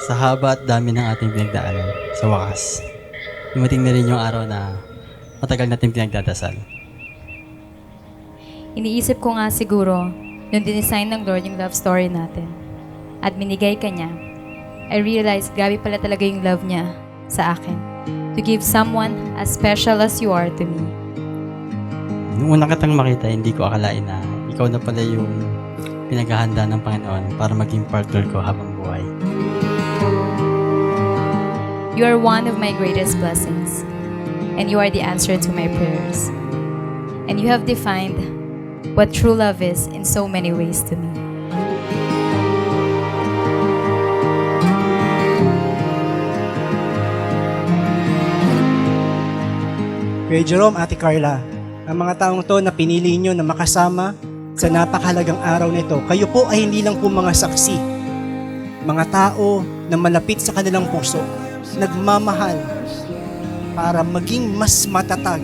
Sa haba at dami ng ating pinagdaanan, sa wakas, dumating na rin yung araw na matagal natin pinagdadasal. Iniisip ko nga siguro, nung dinesign ng Lord yung love story natin at binigay ka niya, I realized grabe pala talaga yung love niya sa akin. To give someone as special as you are to me. Nung una kitang makita, hindi ko akalain na ikaw na pala yung pinaghahanda ng Panginoon para maging partner ko habang buhay. You are one of my greatest blessings, and you are the answer to my prayers. And you have defined what true love is in so many ways to me. Kuya Jerome, Ate Carla, ang mga taong to na pinili nyo na makasama sa napakahalagang araw nito, kayo po ay hindi lang po mga saksi, mga tao na malapit sa kanilang puso, nagmamahal para maging mas matatag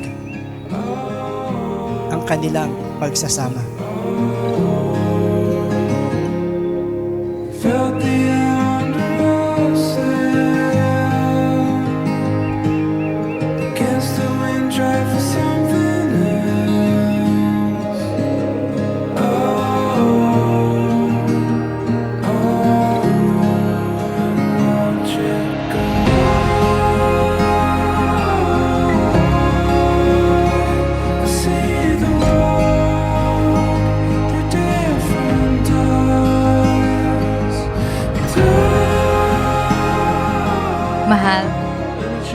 ang kanilang pagsasama. Felt the air under us, against the wind, drive for something else. Watch it go. I see the world through different eyes. Mahal,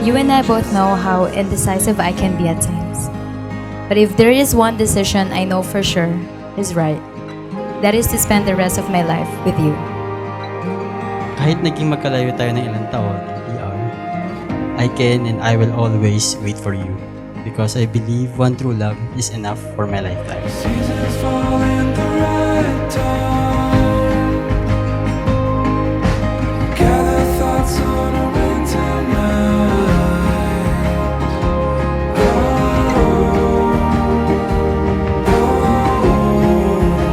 you and I both know how indecisive I can be at times. But if there is one decision I know for sure is right, that is to spend the rest of my life with you. Kahit naging magkalayo tayo ng ilang taon, PR, I can and I will always wait for you because I believe one true love is enough for my lifetime. Seasons fall in the right time. Gather thoughts on a winter night.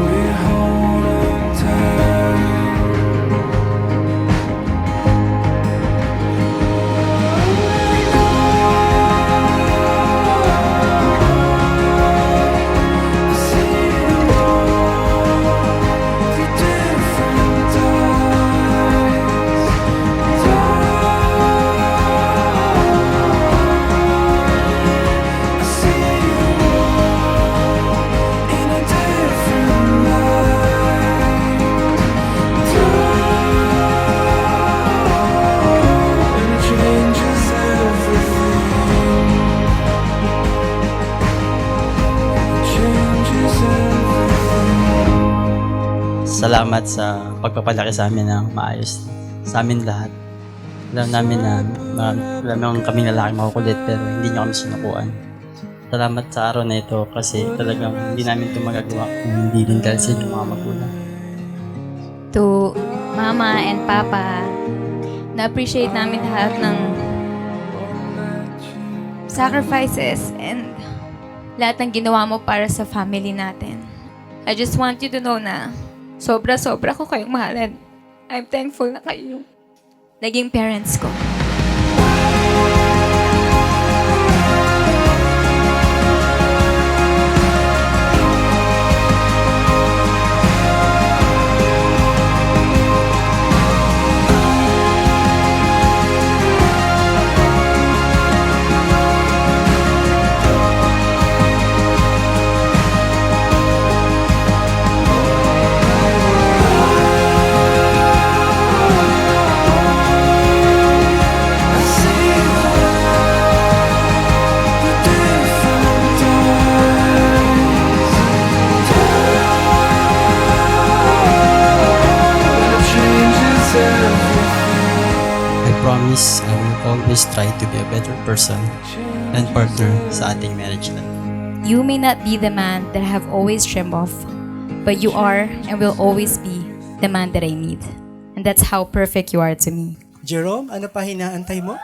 We hold on tight. I see the world through different eyes. I see the world in a different light. And it changes everything. It changes everything. Salamat sa pagpapalaki sa amin ng maayos sa amin lahat. Alam namin na alam kaming lalaki makukulit pero hindi niyo kami sinukuan. Salamat sa araw na ito kasi talagang hindi namin ito magagawa kung hindi din dahil sa inyong mga magulang. To Mama and Papa, na-appreciate namin lahat ng sacrifices and lahat ng ginawa mo para sa family natin. I just want you to know na sobra-sobra ko kayong mahalan. I'm thankful na kayo yung naging parents ko. I see the world through different eyes. And it changes everything. I promise I will always try to be a better person and partner sa ating marriage life. You may not be the man that I have always dreamed of, but you are and will always be the man that I need. And that's how perfect you are to me. Jerome, ano pa hinaantay mo?